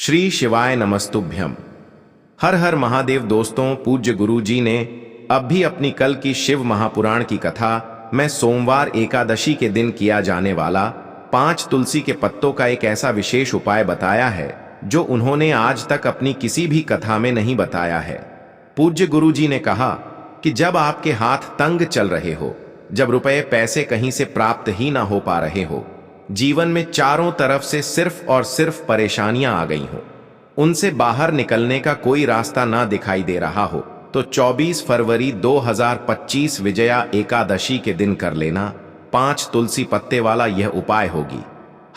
श्री शिवाय नमस्तुभ्यम। हर हर महादेव। दोस्तों, पूज्य गुरु जी ने अब भी अपनी कल की शिव महापुराण की कथा में सोमवार एकादशी के दिन किया जाने वाला 5 तुलसी के पत्तों का एक ऐसा विशेष उपाय बताया है जो उन्होंने आज तक अपनी किसी भी कथा में नहीं बताया है। पूज्य गुरु जी ने कहा कि जब आपके हाथ तंग चल रहे हो, जब रुपए पैसे कहीं से प्राप्त ही ना हो पा रहे हो, जीवन में चारों तरफ से सिर्फ और सिर्फ परेशानियां आ गई हो, उनसे बाहर निकलने का कोई रास्ता ना दिखाई दे रहा हो, तो 24 फरवरी 2025 विजया एकादशी के दिन कर लेना 5 तुलसी पत्ते वाला यह उपाय होगी।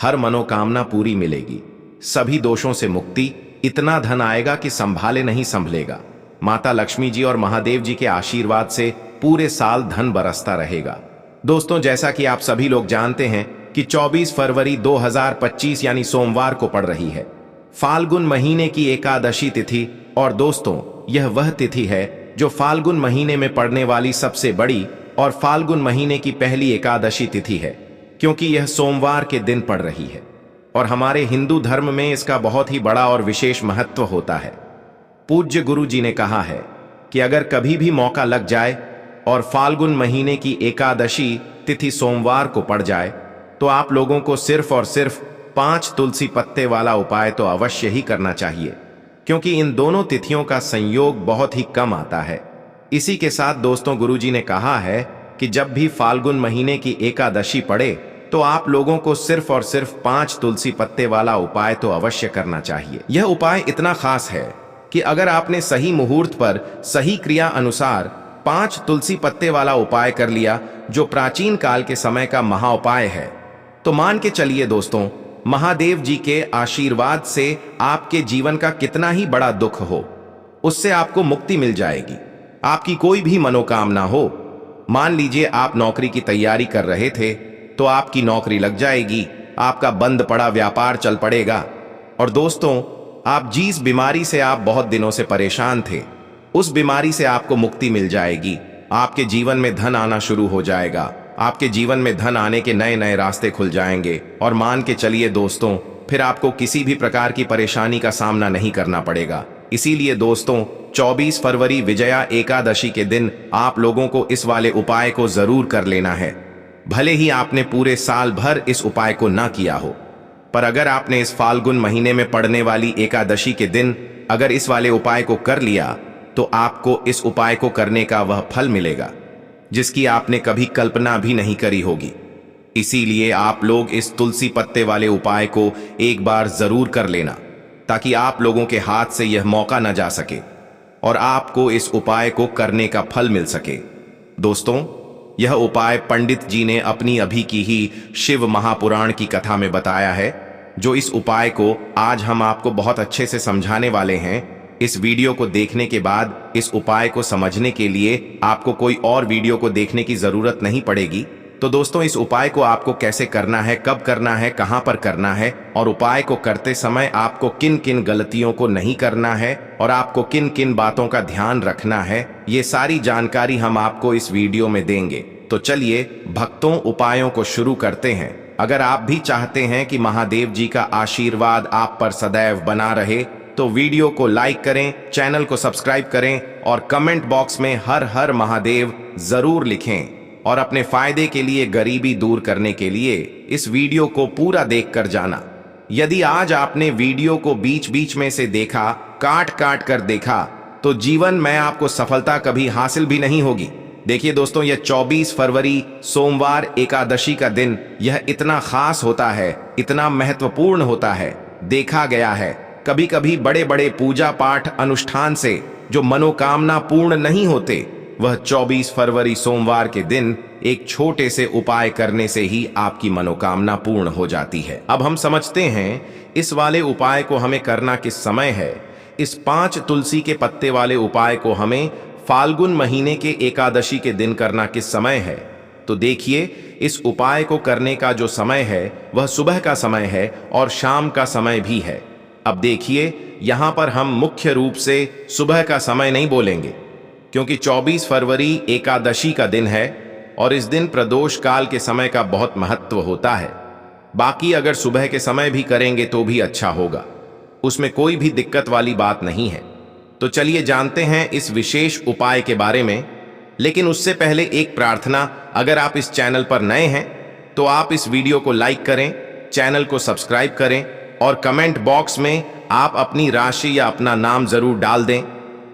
हर मनोकामना पूरी मिलेगी, सभी दोषों से मुक्ति, इतना धन आएगा कि संभाले नहीं संभलेगा। माता लक्ष्मी जी और महादेव जी के आशीर्वाद से पूरे साल धन बरसता रहेगा। दोस्तों, जैसा कि आप सभी लोग जानते हैं कि 24 फरवरी 2025 यानी सोमवार को पड़ रही है फाल्गुन महीने की एकादशी तिथि। और दोस्तों, यह वह तिथि है जो फाल्गुन महीने में पड़ने वाली सबसे बड़ी और फाल्गुन महीने की पहली एकादशी तिथि है, क्योंकि यह सोमवार के दिन पड़ रही है और हमारे हिंदू धर्म में इसका बहुत ही बड़ा और विशेष महत्व होता है। पूज्य गुरु जी ने कहा है कि अगर कभी भी मौका लग जाए और फाल्गुन महीने की एकादशी तिथि सोमवार को पड़ जाए, तो आप लोगों को सिर्फ और सिर्फ 5 तुलसी पत्ते वाला उपाय तो अवश्य ही करना चाहिए, क्योंकि इन दोनों तिथियों का संयोग बहुत ही कम आता है। इसी के साथ दोस्तों, गुरुजी ने कहा है कि जब भी फाल्गुन महीने की एकादशी पड़े तो आप लोगों को सिर्फ और सिर्फ 5 तुलसी पत्ते वाला उपाय तो अवश्य करना चाहिए। यह उपाय इतना खास है कि अगर आपने सही मुहूर्त पर सही क्रिया अनुसार 5 तुलसी पत्ते वाला उपाय कर लिया, जो प्राचीन काल के समय का महाउपाय है, तो मान के चलिए दोस्तों, महादेव जी के आशीर्वाद से आपके जीवन का कितना ही बड़ा दुख हो, उससे आपको मुक्ति मिल जाएगी। आपकी कोई भी मनोकामना हो, मान लीजिए आप नौकरी की तैयारी कर रहे थे तो आपकी नौकरी लग जाएगी, आपका बंद पड़ा व्यापार चल पड़ेगा। और दोस्तों, आप जिस बीमारी से आप बहुत दिनों से परेशान थे, उस बीमारी से आपको मुक्ति मिल जाएगी। आपके जीवन में धन आना शुरू हो जाएगा, आपके जीवन में धन आने के नए नए रास्ते खुल जाएंगे। और मान के चलिए दोस्तों, फिर आपको किसी भी प्रकार की परेशानी का सामना नहीं करना पड़ेगा। इसीलिए दोस्तों, 24 फरवरी विजया एकादशी के दिन आप लोगों को इस वाले उपाय को जरूर कर लेना है। भले ही आपने पूरे साल भर इस उपाय को ना किया हो, पर अगर आपने इस फाल्गुन महीने में पड़ने वाली एकादशी के दिन अगर इस वाले उपाय को कर लिया, तो आपको इस उपाय को करने का वह फल मिलेगा जिसकी आपने कभी कल्पना भी नहीं करी होगी। इसीलिए आप लोग इस तुलसी पत्ते वाले उपाय को एक बार जरूर कर लेना, ताकि आप लोगों के हाथ से यह मौका न जा सके और आपको इस उपाय को करने का फल मिल सके। दोस्तों, यह उपाय पंडित जी ने अपनी अभी की ही शिव महापुराण की कथा में बताया है, जो इस उपाय को आज हम आपको बहुत अच्छे से समझाने वाले हैं। इस वीडियो को देखने के बाद इस उपाय को समझने के लिए आपको कोई और वीडियो को देखने की जरूरत नहीं पड़ेगी। तो दोस्तों, इस उपाय को आपको कैसे करना है, कब करना है, कहां पर करना है, और उपाय को करते समय आपको किन किन गलतियों को नहीं करना है और आपको किन किन बातों का ध्यान रखना है, ये सारी जानकारी हम आपको इस वीडियो में देंगे। तो चलिए भक्तों, उपायों को शुरू करते हैं। अगर आप भी चाहते हैं कि महादेव जी का आशीर्वाद आप पर सदैव बना रहे, तो वीडियो को लाइक करें, चैनल को सब्सक्राइब करें और कमेंट बॉक्स में हर हर महादेव जरूर लिखें। और अपने फायदे के लिए, गरीबी दूर करने के लिए इस वीडियो को पूरा देखकर जाना। यदि आज आपने वीडियो को बीच बीच में से देखा, काट काट कर देखा, तो जीवन में आपको सफलता कभी हासिल भी नहीं होगी। देखिए दोस्तों, यह 24 फरवरी सोमवार एकादशी का दिन यह इतना खास होता है, इतना महत्वपूर्ण होता है। देखा गया है कभी कभी बड़े बड़े पूजा पाठ अनुष्ठान से जो मनोकामना पूर्ण नहीं होते, वह 24 फरवरी सोमवार के दिन एक छोटे से उपाय करने से ही आपकी मनोकामना पूर्ण हो जाती है। अब हम समझते हैं इस वाले उपाय को हमें करना किस समय है। इस 5 तुलसी के पत्ते वाले उपाय को हमें फाल्गुन महीने के एकादशी के दिन करना किस समय है। तो देखिए, इस उपाय को करने का जो समय है वह सुबह का समय है और शाम का समय भी है। अब देखिए, यहां पर हम मुख्य रूप से सुबह का समय नहीं बोलेंगे, क्योंकि 24 फरवरी एकादशी का दिन है और इस दिन प्रदोष काल के समय का बहुत महत्व होता है। बाकी अगर सुबह के समय भी करेंगे तो भी अच्छा होगा। उसमें कोई भी दिक्कत वाली बात नहीं है। तो चलिए जानते हैं इस विशेष उपाय के बारे में। लेकिन उससे पहले एक प्रार्थना, अगर आप इस चैनल पर नए हैं तो आप इस वीडियो को लाइक करें, चैनल को सब्सक्राइब करें और कमेंट बॉक्स में आप अपनी राशि या अपना नाम जरूर डाल दें,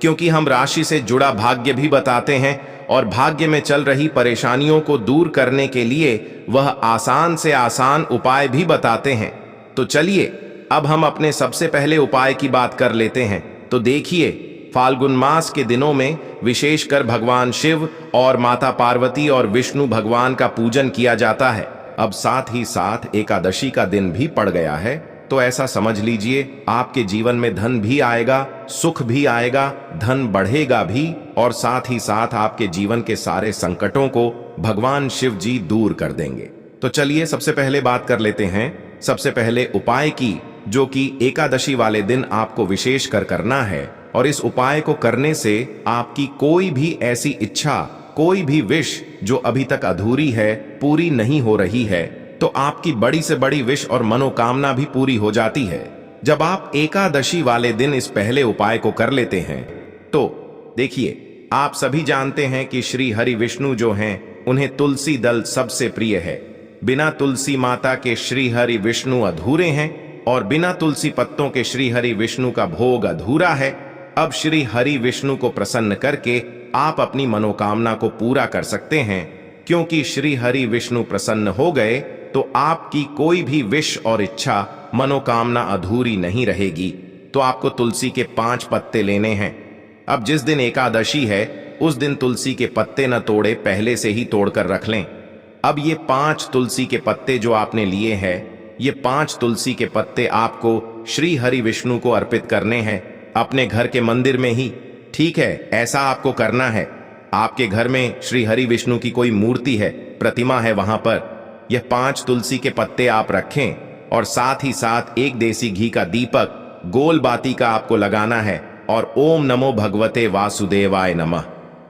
क्योंकि हम राशि से जुड़ा भाग्य भी बताते हैं और भाग्य में चल रही परेशानियों को दूर करने के लिए वह आसान से आसान उपाय भी बताते हैं। तो चलिए अब हम अपने सबसे पहले उपाय की बात कर लेते हैं। तो देखिए, फाल्गुन मास के दिनों में विशेषकर भगवान शिव और माता पार्वती और विष्णु भगवान का पूजन किया जाता है। अब साथ ही साथ एकादशी का दिन भी पड़ गया है, तो ऐसा समझ लीजिए आपके जीवन में धन भी आएगा, सुख भी आएगा, धन बढ़ेगा भी और साथ ही साथ आपके जीवन के सारे संकटों को भगवान शिव जी दूर कर देंगे। तो चलिए सबसे पहले बात कर लेते हैं सबसे पहले उपाय की, जो कि एकादशी वाले दिन आपको विशेष कर करना है। और इस उपाय को करने से आपकी कोई भी ऐसी इच्छा, कोई भी विश जो अभी तक अधूरी है, पूरी नहीं हो रही है, तो आपकी बड़ी से बड़ी विश और मनोकामना भी पूरी हो जाती है जब आप एकादशी वाले दिन इस पहले उपाय को कर लेते हैं। तो देखिए, आप सभी जानते हैं कि श्री हरि विष्णु जो हैं, उन्हें तुलसी दल सबसे प्रिय है। बिना तुलसी माता के श्री हरि विष्णु अधूरे हैं और बिना तुलसी पत्तों के श्री हरि विष्णु का भोग अधूरा है। अब श्री हरि विष्णु को प्रसन्न करके आप अपनी मनोकामना को पूरा कर सकते हैं, क्योंकि श्री हरि विष्णु प्रसन्न हो गए तो आपकी कोई भी विश और इच्छा, मनोकामना अधूरी नहीं रहेगी। तो आपको तुलसी के 5 पत्ते लेने हैं। अब जिस दिन एकादशी है उस दिन तुलसी के पत्ते न तोड़े, पहले से ही तोड़कर रख लें। अब ये 5 तुलसी के पत्ते जो आपने लिए हैं, ये 5 तुलसी के पत्ते आपको श्री हरि विष्णु को अर्पित करने हैं, अपने घर के मंदिर में ही। ठीक है, ऐसा आपको करना है। आपके घर में श्री हरि विष्णु की कोई मूर्ति है, प्रतिमा है, वहां पर यह 5 तुलसी के पत्ते आप रखें और साथ ही साथ एक देसी घी का दीपक गोल बाती का आपको लगाना है और ओम नमो भगवते वासुदेवाय नमः,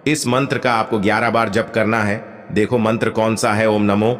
इस मंत्र का आपको 11 बार जप करना है। देखो मंत्र कौन सा है, ओम नमो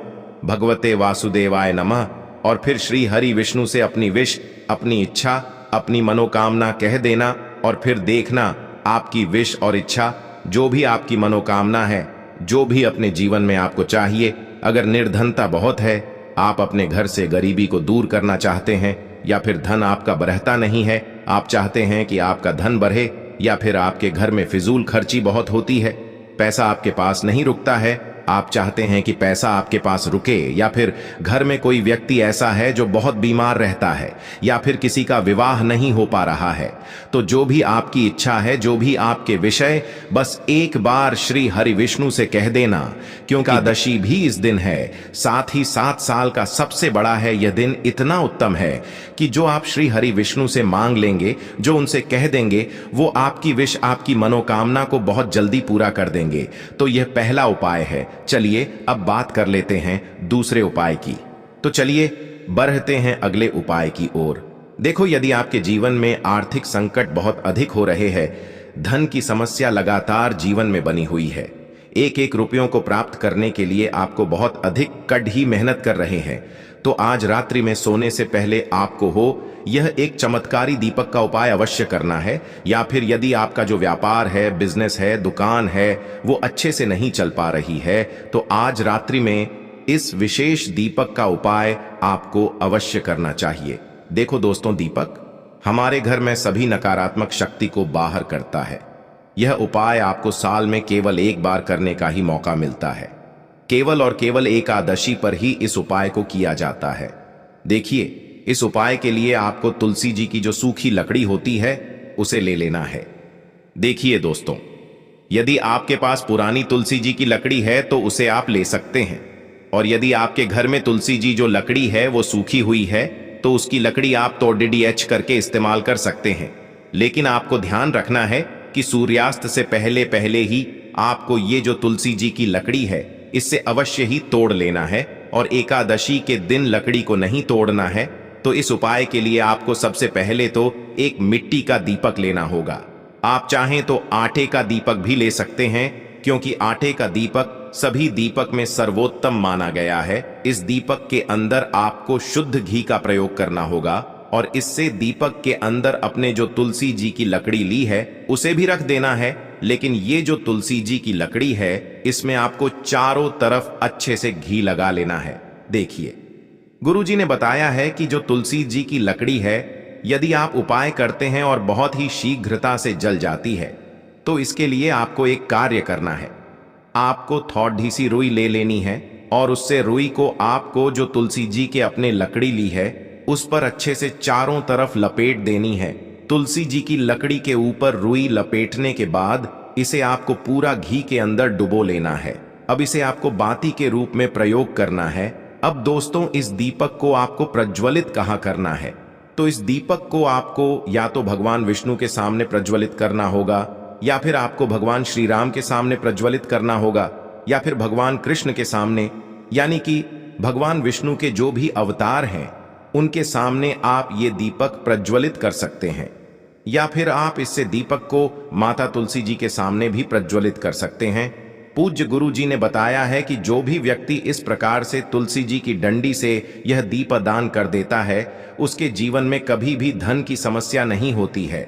भगवते वासुदेवाय नमः। और फिर श्री हरि विष्णु से अपनी विश, अपनी इच्छा, अपनी मनोकामना कह देना और फिर देखना आपकी विश और इच्छा, जो भी आपकी मनोकामना है, जो भी अपने जीवन में आपको चाहिए। अगर निर्धनता बहुत है, आप अपने घर से गरीबी को दूर करना चाहते हैं, या फिर धन आपका बढ़ता नहीं है, आप चाहते हैं कि आपका धन बढ़े, या फिर आपके घर में फिजूल खर्ची बहुत होती है, पैसा आपके पास नहीं रुकता है, आप चाहते हैं कि पैसा आपके पास रुके, या फिर घर में कोई व्यक्ति ऐसा है जो बहुत बीमार रहता है, या फिर किसी का विवाह नहीं हो पा रहा है, तो जो भी आपकी इच्छा है, जो भी आपके विषय, बस एक बार श्री हरि विष्णु से कह देना, क्योंकि एकादशी भी इस दिन है, साथ ही 7 साल का सबसे बड़ा है। यह दिन इतना उत्तम है कि जो आप श्री हरि विष्णु से मांग लेंगे, जो उनसे कह देंगे, वो आपकी विश, आपकी मनोकामना को बहुत जल्दी पूरा कर देंगे। तो यह पहला उपाय है। चलिए अब बात कर लेते हैं दूसरे उपाय की। तो चलिए बढ़ते हैं अगले उपाय की ओर। देखो, यदि आपके जीवन में आर्थिक संकट बहुत अधिक हो रहे हैं, धन की समस्या लगातार जीवन में बनी हुई है, एक एक रुपयों को प्राप्त करने के लिए आपको बहुत अधिक कड़ी मेहनत कर रहे हैं, तो आज रात्रि में सोने से पहले आपको हो यह एक चमत्कारी दीपक का उपाय अवश्य करना है। या फिर यदि आपका जो व्यापार है, बिजनेस है, दुकान है, वो अच्छे से नहीं चल पा रही है, तो आज रात्रि में इस विशेष दीपक का उपाय आपको अवश्य करना चाहिए। देखो दोस्तों, दीपक हमारे घर में सभी नकारात्मक शक्ति को बाहर करता है। यह उपाय आपको साल में केवल एक बार करने का ही मौका मिलता है। केवल और केवल एकादशी पर ही इस उपाय को किया जाता है। देखिए, इस उपाय के लिए आपको तुलसी जी की जो सूखी लकड़ी होती है, उसे ले लेना है। देखिए दोस्तों, यदि आपके पास पुरानी तुलसी जी की लकड़ी है तो उसे आप ले सकते हैं, और यदि आपके घर में तुलसी जी जो लकड़ी है वो सूखी हुई है, तो उसकी लकड़ी आप तोड़ करके इस्तेमाल कर सकते हैं। लेकिन आपको ध्यान रखना है कि सूर्यास्त से पहले पहले ही आपको ये जो तुलसी जी की लकड़ी है, इससे अवश्य ही तोड़ लेना है, और एकादशी के दिन लकड़ी को नहीं तोड़ना है। तो इस उपाय के लिए आपको सबसे पहले तो एक मिट्टी का दीपक लेना होगा। आप चाहें तो आटे का दीपक भी ले सकते हैं, क्योंकि आटे का दीपक सभी दीपक में सर्वोत्तम माना गया है। इस दीपक के अंदर आपको शुद्ध घी का प्रयोग करना होगा और इससे दीपक के अंदर अपने जो तुलसी जी की लकड़ी ली है उसे भी रख देना है। लेकिन ये जो तुलसी जी की लकड़ी है इसमें आपको चारों तरफ अच्छे से घी लगा लेना है। देखिए, गुरुजी ने बताया है कि जो तुलसी जी की लकड़ी है यदि आप उपाय करते हैं और बहुत ही शीघ्रता से जल जाती है तो इसके लिए आपको एक कार्य करना है। आपको थोड़ी सी रुई ले लेनी है और उससे रुई को आपको जो तुलसी जी के अपने लकड़ी ली है उस पर अच्छे से चारों तरफ लपेट देनी है। तुलसी जी की लकड़ी के ऊपर रुई लपेटने के बाद इसे आपको पूरा घी के अंदर डुबो लेना है। अब इसे आपको बाती के रूप में प्रयोग करना है। अब दोस्तों, इस दीपक को आपको प्रज्वलित कहाँ करना है? तो इस दीपक को आपको या तो भगवान विष्णु के सामने प्रज्वलित करना होगा, या फिर आपको भगवान श्री राम के सामने प्रज्वलित करना होगा, या फिर भगवान कृष्ण के सामने, यानी कि भगवान विष्णु के जो भी अवतार हैं उनके सामने आप ये दीपक प्रज्वलित कर सकते हैं। या फिर आप इससे दीपक को माता तुलसी जी के सामने भी प्रज्वलित कर सकते हैं। पूज्य गुरु जी ने बताया है कि जो भी व्यक्ति इस प्रकार से तुलसी जी की डंडी से यह दीपदान कर देता है उसके जीवन में कभी भी धन की समस्या नहीं होती है।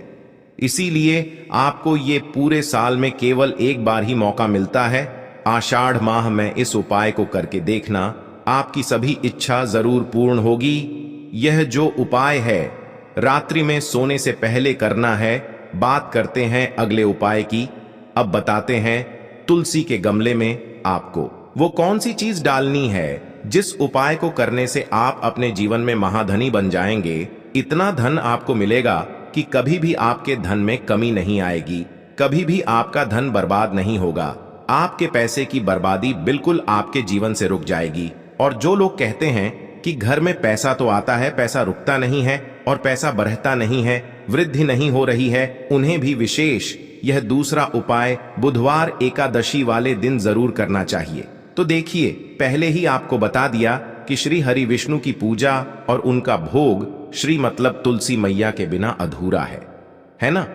इसीलिए आपको ये पूरे साल में केवल एक बार ही मौका मिलता है। आषाढ़ माह में इस उपाय को करके देखना, आपकी सभी इच्छा जरूर पूर्ण होगी। यह जो उपाय है रात्रि में सोने से पहले करना है। बात करते हैं अगले उपाय की। अब बताते हैं तुलसी के गमले में आपको वो कौन सी चीज डालनी है जिस उपाय को करने से आप अपने जीवन में महाधनी बन जाएंगे। इतना धन आपको मिलेगा कि कभी भी आपके धन में कमी नहीं आएगी, कभी भी आपका धन बर्बाद नहीं होगा। आपके पैसे की बर्बादी बिल्कुल आपके जीवन से रुक जाएगी। और जो लोग कहते हैं कि घर में पैसा तो आता है, पैसा रुकता नहीं है और पैसा बढ़ता नहीं है, वृद्धि नहीं हो रही है, उन्हें भी विशेष यह दूसरा उपाय बुधवार एकादशी वाले दिन जरूर करना चाहिए। तो देखिए, पहले ही आपको बता दिया कि श्री हरि विष्णु की पूजा और उनका भोग श्री मतलब तुलसी मैया के बिना अधूरा है ना?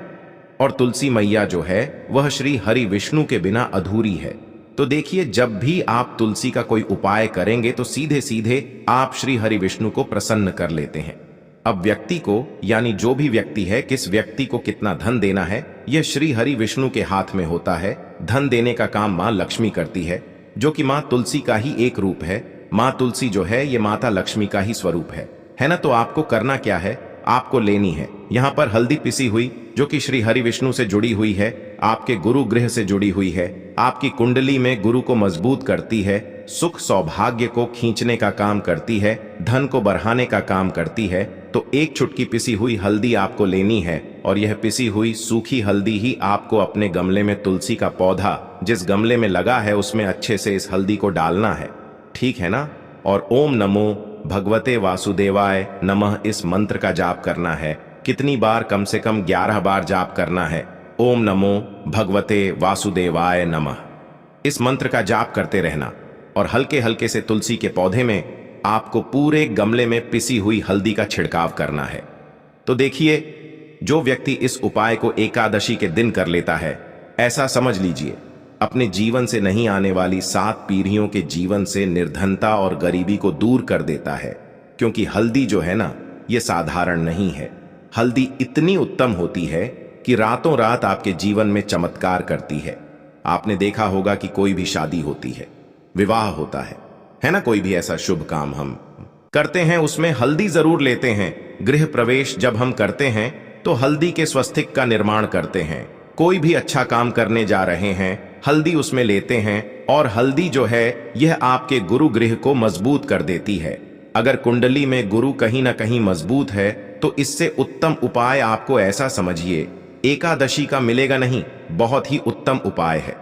और तुलसी मैया जो है वह श्री हरि विष्णु के बिना अधूरी है। तो देखिए, जब भी आप तुलसी का कोई उपाय करेंगे तो सीधे सीधे आप श्री हरि विष्णु को प्रसन्न कर लेते हैं। अब व्यक्ति को, यानी जो भी व्यक्ति है, किस व्यक्ति को कितना धन देना है यह श्री हरि विष्णु के हाथ में होता है। धन देने का काम मां लक्ष्मी करती है, जो कि मां तुलसी का ही एक रूप है। मां तुलसी जो है ये माता लक्ष्मी का ही स्वरूप है ना? तो आपको करना क्या है, आपको लेनी है यहाँ पर हल्दी पिसी हुई जो कि श्री हरि विष्णु से जुड़ी हुई है, आपके गुरु गृह से जुड़ी हुई है, आपकी कुंडली में गुरु को मजबूत करती है, सुख सौभाग्य को खींचने का काम करती है, धन को बढ़ाने का काम करती है। तो एक चुटकी पिसी हुई हल्दी आपको लेनी है और यह पिसी हुई सूखी हल्दी ही आपको अपने गमले में तुलसी का पौधा जिस गमले में लगा है उसमें अच्छे से इस हल्दी को डालना है, ठीक है ना? और ओम नमो भगवते वासुदेवाय नमः इस मंत्र का जाप करना है। कितनी बार? कम से कम 11 बार जाप करना है। ओम नमो भगवते वासुदेवाय नमः इस मंत्र का जाप करते रहना और हल्के हल्के से तुलसी के पौधे में आपको पूरे गमले में पिसी हुई हल्दी का छिड़काव करना है। तो देखिए, जो व्यक्ति इस उपाय को एकादशी के दिन कर लेता है, ऐसा समझ लीजिए अपने जीवन से नहीं आने वाली 7 पीढ़ियों के जीवन से निर्धनता और गरीबी को दूर कर देता है। क्योंकि हल्दी जो है ना, ये साधारण नहीं है। हल्दी इतनी उत्तम होती है कि रातों रात आपके जीवन में चमत्कार करती है। आपने देखा होगा कि कोई भी शादी होती है, विवाह होता है ना? कोई भी ऐसा शुभ काम हम करते हैं उसमें हल्दी जरूर लेते हैं। गृह प्रवेश जब हम करते हैं तो हल्दी के स्वस्तिक का निर्माण करते हैं। कोई भी अच्छा काम करने जा रहे हैं, हल्दी उसमें लेते हैं। और हल्दी जो है यह आपके गुरु गृह को मजबूत कर देती है। अगर कुंडली में गुरु कहीं ना कहीं मजबूत है तो इससे उत्तम उपाय आपको ऐसा समझिए एकादशी का मिलेगा नहीं, बहुत ही उत्तम उपाय है।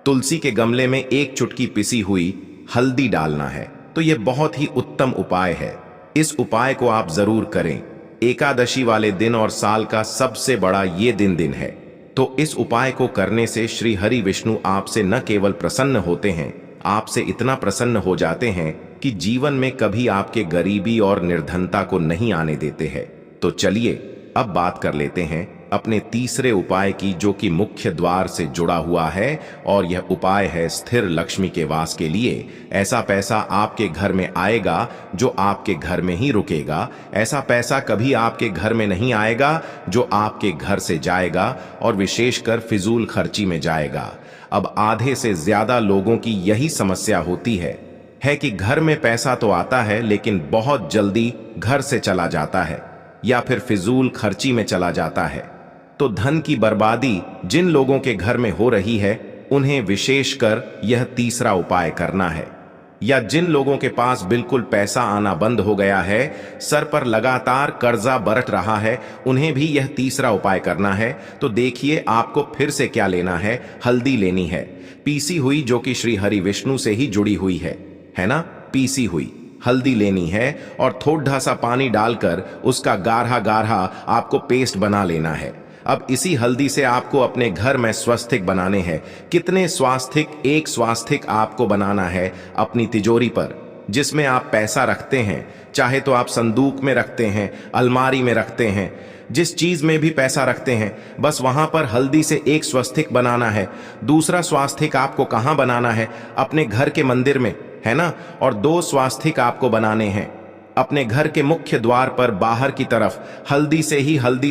तुलसी के गमले में एक चुटकी पिसी हुई हल्दी डालना है, तो यह बहुत ही उत्तम उपाय है। इस उपाय को आप जरूर करें। एकादशी वाले दिन और साल का सबसे बड़ा ये दिन है। तो इस उपाय को करने से श्री हरि विष्णु आपसे न केवल प्रसन्न होते हैं, आपसे इतना प्रसन्न हो जाते हैं कि जीवन में कभी आपके गरीबी और निर्धनता को नहीं आने देते हैं। तो चलिए अब बात कर लेते हैं अपने तीसरे उपाय की, जो कि मुख्य द्वार से जुड़ा हुआ है, और यह उपाय है स्थिर लक्ष्मी के वास के लिए। ऐसा पैसा आपके घर में आएगा जो आपके घर में ही रुकेगा। ऐसा पैसा कभी आपके घर में नहीं आएगा जो आपके घर से जाएगा और विशेषकर फिजूल खर्ची में जाएगा। अब आधे से ज्यादा लोगों की यही समस्या होती है कि घर में पैसा तो आता है लेकिन बहुत जल्दी घर से चला जाता है या फिर फिजूल खर्ची में चला जाता है। तो धन की बर्बादी जिन लोगों के घर में हो रही है उन्हें विशेषकर यह तीसरा उपाय करना है। या जिन लोगों के पास बिल्कुल पैसा आना बंद हो गया है, सर पर लगातार कर्जा बरत रहा है, उन्हें भी यह तीसरा उपाय करना है। तो देखिए आपको फिर से क्या लेना है। हल्दी लेनी है, पीसी हुई, जो कि श्री हरि विष्णु से ही जुड़ी हुई है ना। पीसी हुई हल्दी लेनी है और थोड़ा सा पानी डालकर उसका गाढ़ा गाढ़ा आपको पेस्ट बना लेना है। अब इसी हल्दी से आपको अपने घर में स्वास्तिक बनाने हैं। कितने स्वास्तिक? एक स्वास्तिक आपको बनाना है अपनी तिजोरी पर, जिसमें आप पैसा रखते हैं। चाहे तो आप संदूक में रखते हैं, अलमारी में रखते हैं, जिस चीज में भी पैसा रखते हैं, बस वहां पर हल्दी से एक स्वास्तिक बनाना है। दूसरा स्वास्तिक आपको कहां बनाना है? अपने घर के मंदिर में, है ना। और 2 स्वास्तिक आपको बनाने हैं अपने घर के मुख्य द्वार पर बाहर की तरफ। हल्दी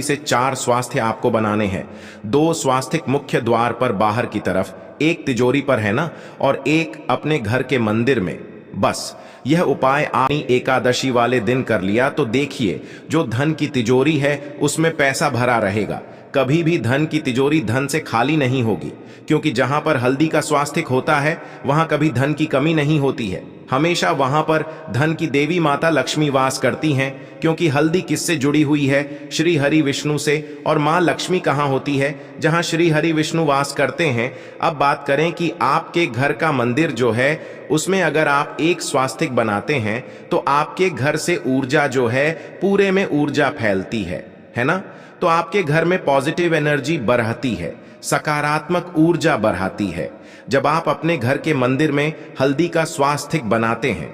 से 4 स्वास्तिक आपको बनाने हैं। 2 स्वास्तिक मुख्य द्वार पर बाहर की तरफ, एक तिजोरी पर, है ना, और एक अपने घर के मंदिर में। बस यह उपाय आपने एकादशी वाले दिन कर लिया तो देखिए जो धन की तिजोरी है उसमें पैसा भरा रहेगा। कभी भी धन की तिजोरी धन से खाली नहीं होगी, क्योंकि जहां पर हल्दी का स्वास्तिक होता है वहां कभी धन की कमी नहीं होती है। हमेशा वहां पर धन की देवी माता लक्ष्मी वास करती हैं, क्योंकि हल्दी किससे जुड़ी हुई है? श्री हरि विष्णु से। और मां लक्ष्मी कहां होती है? जहां श्री हरि विष्णु वास करते हैं। अब बात करें कि आपके घर का मंदिर जो है उसमें अगर आप एक स्वास्तिक बनाते हैं तो आपके घर से ऊर्जा जो है पूरे में ऊर्जा फैलती है ना। तो आपके घर में पॉजिटिव एनर्जी बढ़ती है, सकारात्मक ऊर्जा बढ़ाती है। जब आप अपने घर के मंदिर में हल्दी का स्वास्तिक बनाते हैं,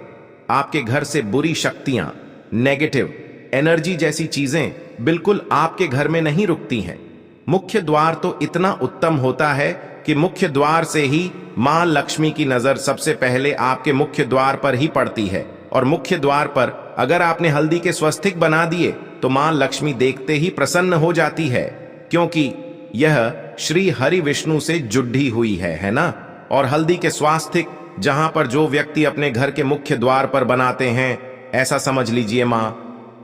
आपके घर से बुरी शक्तियां, नेगेटिव एनर्जी जैसी चीजें बिल्कुल आपके घर में नहीं रुकती हैं। मुख्य द्वार तो इतना उत्तम होता है कि मुख्य द्वार से ही मां लक्ष्मी की नजर सबसे पहले आपके मुख्य द्वार पर ही पड़ती है। और मुख्य द्वार पर अगर आपने हल्दी के स्वास्तिक बना दिए तो मां लक्ष्मी देखते ही प्रसन्न हो जाती है, क्योंकि यह श्री हरि विष्णु से जुड़ी हुई है ना। और हल्दी के स्वास्तिक जहां पर जो व्यक्ति अपने घर के मुख्य द्वार पर बनाते हैं, ऐसा समझ लीजिए मां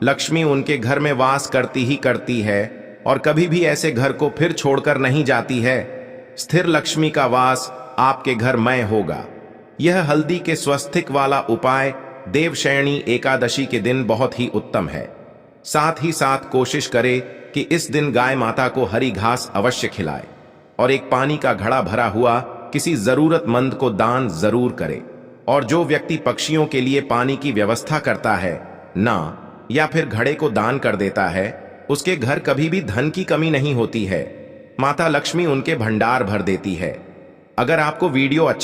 लक्ष्मी उनके घर में वास करती ही करती है और कभी भी ऐसे घर को फिर छोड़कर नहीं जाती है। स्थिर लक्ष्मी का वास आपके घर में होगा। यह हल्दी के स्वास्तिक वाला उपाय देवशयनी एकादशी के दिन बहुत ही उत्तम है। साथ ही साथ कोशिश करे कि इस दिन गाय माता को हरी घास अवश्य खिलाए और एक पानी का घड़ा भरा हुआ किसी जरूरतमंद को दान जरूर करे। और जो व्यक्ति पक्षियों के लिए पानी की व्यवस्था करता है ना, या फिर घड़े को दान कर देता है, उसके घर कभी भी धन की कमी नहीं होती है। माता लक्ष्मी उनके भंडार भर देती है। अगर आपको वीडियो अच्छा